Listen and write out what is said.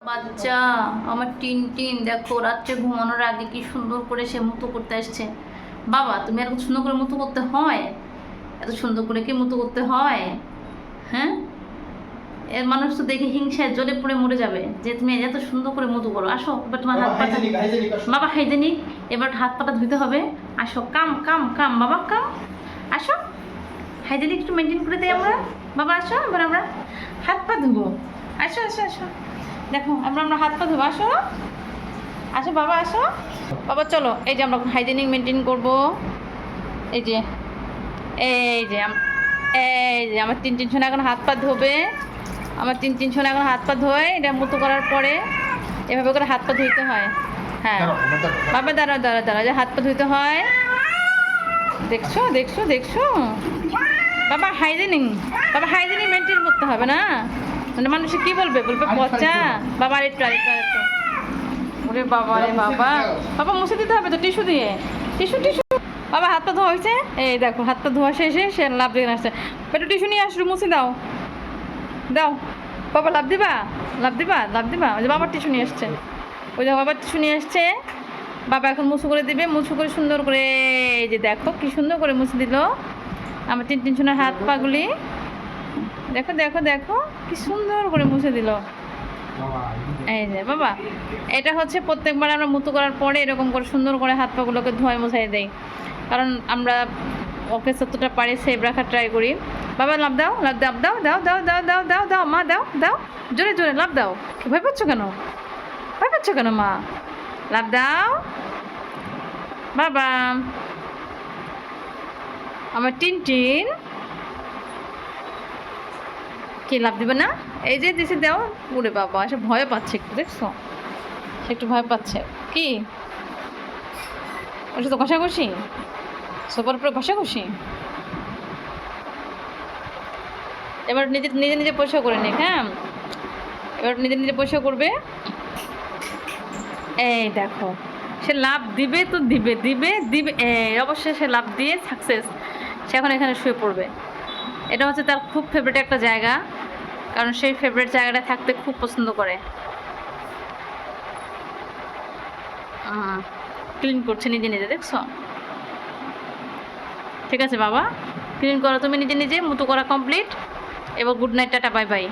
বাচ্চা আমার টিন দেখো রাত্রে ঘুমানোর আগে কি সুন্দর করে সে মুতো করতে আসছে। বাবা তুমি এত সুন্দর করে মুতো করতে হয়? এত সুন্দর করে কি মুতো করতে হয়? হ্যাঁ, এর মানুষ তো দেখে হিংসায় জ্বলে পড়ে মরে যাবে যে তুমি এত সুন্দর করে মুতো করো। আসো এবার তোমার হাত পাটা, বাবা হাইজেনিক, এবার হাত পাটা ধুতে হবে। আসো কাম কাম কাম বাবা কাম, আসো হাইজেনিক একটু মেনটেন করে দেয় আমরা। বাবা আসো এবার আমরা হাত পা ধুবো। আসো আসো আসো, দেখো আমরা হাত পা ধুবো। আসো আসো বাবা আসো। বাবা চলো, এই যে আমরা হাইজেনিক মেনটেন করবো। এই যে আমার তিন সোনা এখন হাত পা ধোবে। আমার তিন সোনা এখন হাত পা ধোয়। এটা মুতো করার পরে এভাবে করে হাত পা ধুইতে হয়। হ্যাঁ বাবা দাঁড়াও যে হাত পা ধুইতে হয়। দেখছো দেখছো দেখছো বাবা হাইজেনিক মেনটেন করতে হবে না, মানে মানুষে কি বলবে পচা। বাবা আরেকটু ওরে বাবা রে বাবা, বাবা মুছে দিতে হবে তো টিস্যু দিয়ে। টিস্যু বাবা হাত পা ধোয়া হয়েছে। এই দেখো হাত পা ধোয়া শেষে সে লাভ দিয়ে আসছে। একটু টিস্যু নিয়ে আসলো, মুছে দাও বাবা। লাভ দিবা ওই যে বাবার টিস্যু নিয়ে আসছে, বাবা এখন মুছু করে দিবে। মুছু করে সুন্দর করে, এই যে দেখো কি সুন্দর করে মুছে দিল আমার তিন সোনার হাত পাগুলি। দেখো দেখো দেখো কি সুন্দর করে মুছে দিল। এই যে বাবা, এটা হচ্ছে প্রত্যেকবার আমরা মুতো করার পরে এরকম করে সুন্দর করে হাত পাগুলোকে ধোয় মুছাই দেই, কারণ আমরা ওকে যতটা পারি সেভ রাখার ট্রাই করি। বাবা লাভ দাও মা, দাও জোরে লাভ দাও। ভয় পাচ্ছ কেন মা? লাভ দাও বাবা। আমার টিন কি লাভ দিবে না? এই যে দিছে দাও। উড়ে বাবা সে ভয় পাচ্ছে একটু, দেখছো সে একটু ভয় পাচ্ছে। কি ওর সাথে ঘষাঘষি, সোফার উপরে ঘষাঘষি। এবার নিজে পরিষ্কার করে নিক। হ্যাঁ, এবার নিজে পরিষ্কার করবে। এই দেখো সে লাভ দিবে তো দিবে। অবশ্যই সে লাভ দিয়ে সাকসেস। সে এখন এখানে শুয়ে পড়বে। এটা হচ্ছে তার খুব ফেভারিট একটা জায়গা, কারণ সেই ফেভারিট জায়গাটা থাকতে খুব পছন্দ করে। ক্লিন করছে নিজে, দেখছো? ঠিক আছে বাবা, ক্লিন করো তুমি নিজে। মুতো করা কমপ্লিট। এবার good night, tata bye bye.